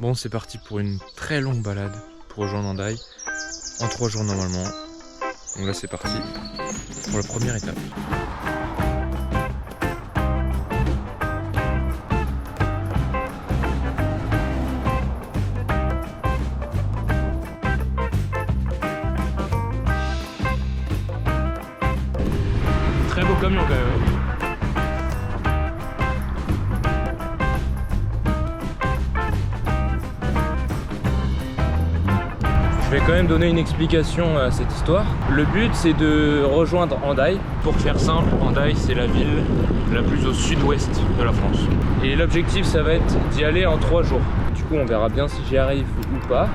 Bon, c'est parti pour une très longue balade pour rejoindre Hendaye en 3 jours normalement. Donc là c'est parti pour la première étape. Très beau camion quand même. Je vais quand même donner une explication à cette histoire. Le but c'est de rejoindre Hendaye. Pour faire simple, Hendaye c'est la ville la plus au sud-ouest de la France. Et l'objectif ça va être d'y aller en 3 jours. Du coup on verra bien si j'y arrive ou pas.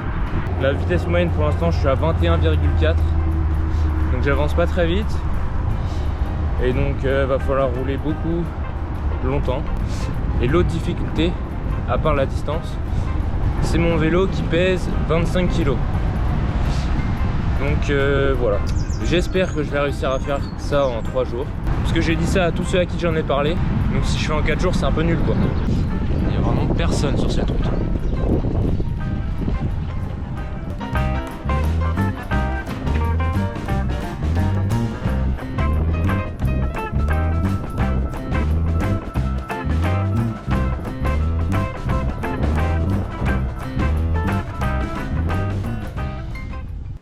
La vitesse moyenne pour l'instant je suis à 21,4. Donc j'avance pas très vite. Et donc va falloir rouler beaucoup longtemps. Et l'autre difficulté, à part la distance, c'est mon vélo qui pèse 25 kg. Donc voilà, j'espère que je vais réussir à faire ça en 3 jours. Parce que j'ai dit ça à tous ceux à qui j'en ai parlé. Donc si je fais en 4 jours, c'est un peu nul quoi. Il n'y a vraiment personne sur cette route.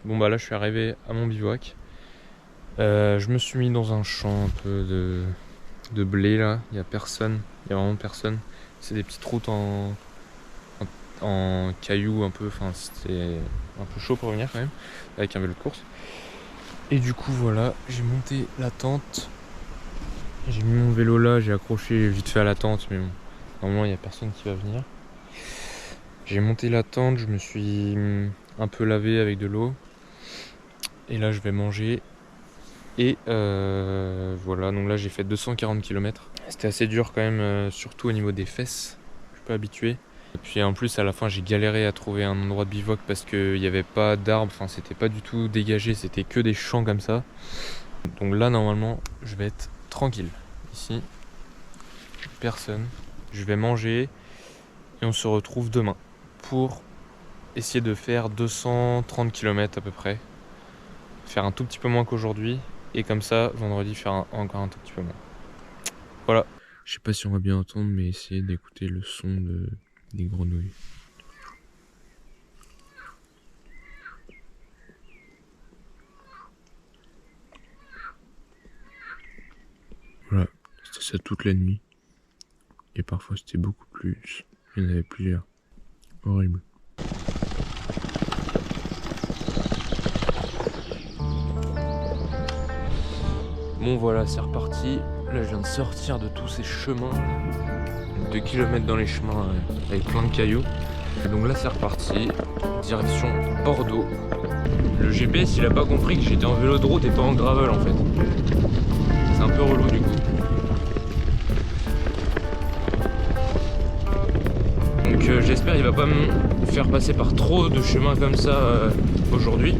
Bon bah là je suis arrivé à mon bivouac. Je me suis mis dans un champ un peu de blé là. Il n'y a personne, il n'y a vraiment personne. C'est des petites routes en cailloux un peu, enfin c'était un peu chaud pour venir quand même, avec un vélo de course. Et du coup voilà, j'ai monté la tente. J'ai mis mon vélo là, j'ai accroché vite fait à la tente, mais bon, normalement il n'y a personne qui va venir. J'ai monté la tente, je me suis un peu lavé avec de l'eau. Et là je vais manger. Et voilà, donc là j'ai fait 240 km. C'était assez dur quand même, surtout au niveau des fesses. Je suis pas habitué. Et puis en plus à la fin j'ai galéré à trouver un endroit de bivouac parce qu'il n'y avait pas d'arbres, enfin c'était pas du tout dégagé, c'était que des champs comme ça. Donc là normalement je vais être tranquille. Ici, personne. Je vais manger et on se retrouve demain pour essayer de faire 230 km à peu près. Faire un tout petit peu moins qu'aujourd'hui et comme ça vendredi faire encore un tout petit peu moins. Voilà. Je sais pas si on va bien entendre mais essayez d'écouter le son des grenouilles. Voilà, c'était ça toute la nuit. Et parfois c'était beaucoup plus. Il y en avait plusieurs. Horrible. Bon voilà, c'est reparti. Là je viens de sortir de tous ces chemins. 2 km dans les chemins avec plein de cailloux. Et donc là c'est reparti. Direction Bordeaux. Le GPS il a pas compris que j'étais en vélo de route et pas en gravel en fait. C'est un peu relou du coup. Donc j'espère qu'il va pas me faire passer par trop de chemins comme ça aujourd'hui.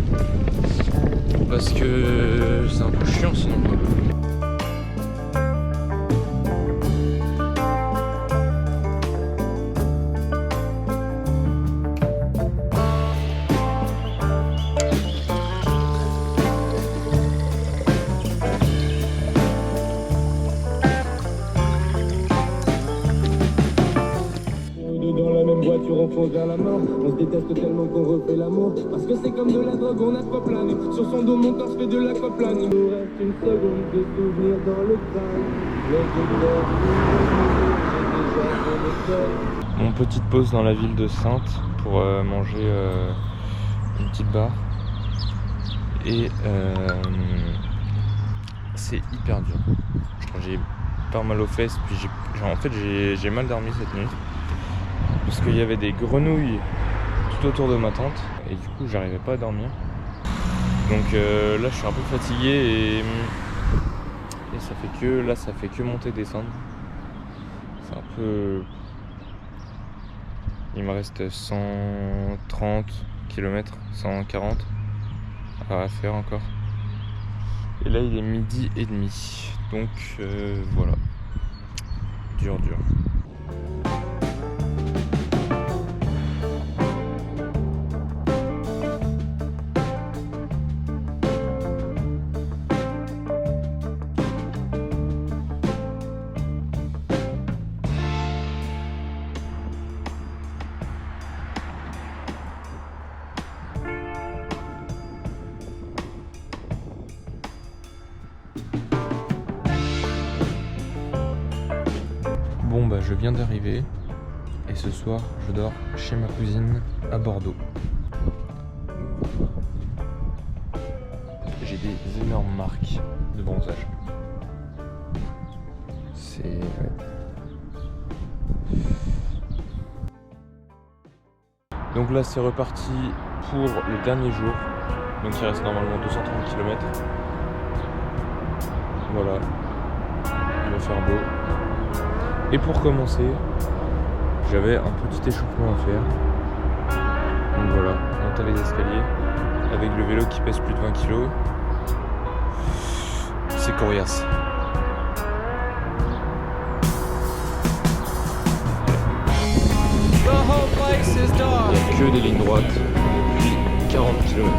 Parce que c'est un peu chiant sinon quoi. On fonce vers la mort, on se déteste tellement qu'on refait l'amour. Parce que c'est comme de la drogue, on a de quoi planer. Sur son dos, mon corps se fait de l'aquaplane. Il nous reste une seconde de souvenir dans le crâne. Mon petite pause dans la ville de Saintes pour manger une petite barre. Et c'est hyper dur. J'ai pas mal aux fesses, puis j'ai mal dormi cette nuit. Parce qu'il y avait des grenouilles tout autour de ma tente et du coup j'arrivais pas à dormir. Donc là je suis un peu fatigué et ça fait que monter descendre. C'est un peu. Il me reste 130 km, 140 à faire encore. Et là il est 12h30. Donc voilà. Dur. Bon bah je viens d'arriver et ce soir je dors chez ma cousine à Bordeaux. J'ai des énormes marques de bronzage. C'est... ouais. Donc là c'est reparti pour le dernier jour. Donc il reste normalement 230 km. Voilà. Il va faire beau. Et pour commencer, j'avais un petit échauffement à faire. Donc voilà, monter les escaliers avec le vélo qui pèse plus de 20 kg. C'est coriace. Il n'y a que des lignes droites depuis 40 km.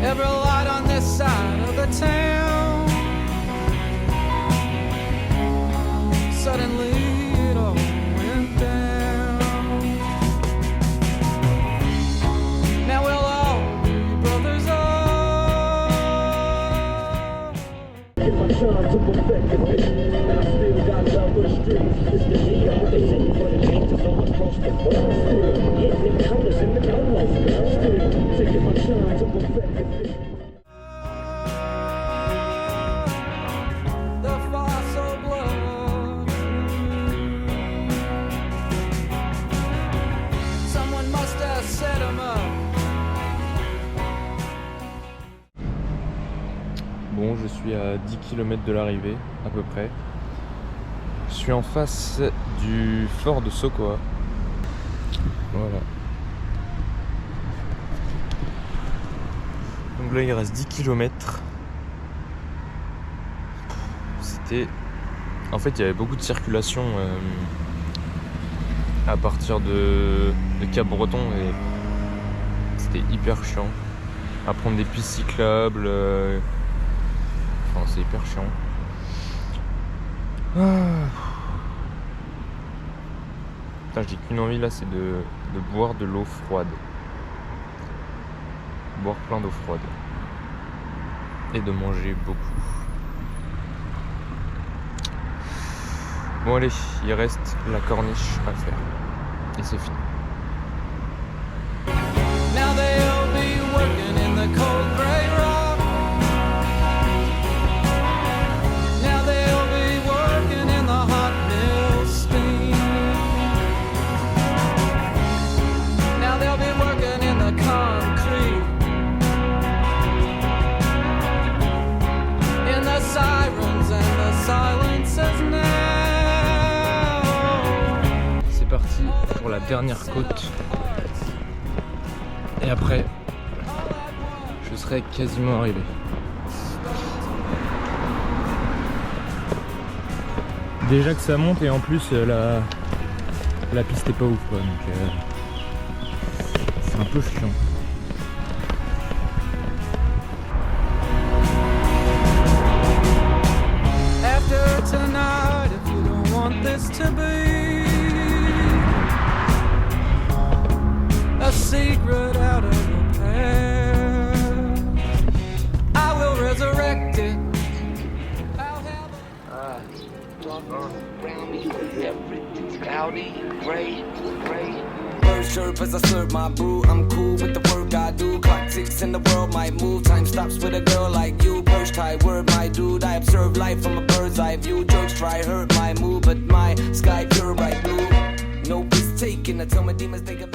Every light on this side of the town. Suddenly it all went down. Now we'll all be brothers up. If I try to perfect the mission, and I still got love for the streets. It's the need of what they say, but it ain't just all across the world. Still hitting them colors in the no-life. Still taking my time to perfect the mission. The fire so bloody. Someone must have set him up. Bon, je suis à 10 km de l'arrivée, à peu près. Je suis en face du fort de Sokoa. Voilà. Donc là, il reste 10 km. C'était... En fait, il y avait beaucoup de circulation à partir de Cap-Breton et c'était hyper chiant. À prendre des pistes cyclables... Enfin, c'est hyper chiant. Putain, j'ai qu'une envie là, c'est de boire de l'eau froide. Boire plein d'eau froide. Et de manger beaucoup. Bon allez, il reste la corniche à faire. Et c'est fini. Now they'll be working in the cold gray rock. Now they'll be working in the hot mill steam. Now they'll be working in the concrete. In the sirens and the silences now. C'est parti pour la dernière côte. Et après, je serai quasiment arrivé. Déjà que ça monte et en plus la piste est pas ouf quoi, donc c'est un peu chiant. After tonight, if you don't want this to be a secret out of the past, I will resurrect it. Around me, everything's cloudy, gray. Birds chirp as I serve my brew. I'm cool with the work I do. Clock ticks and the world might move. Time stops with a girl like you. Perch tie word, my dude. I observe life from a bird's eye view. Jokes try hurt my mood, but my sky pure bright blue. No piss taken. I tell my demons they can.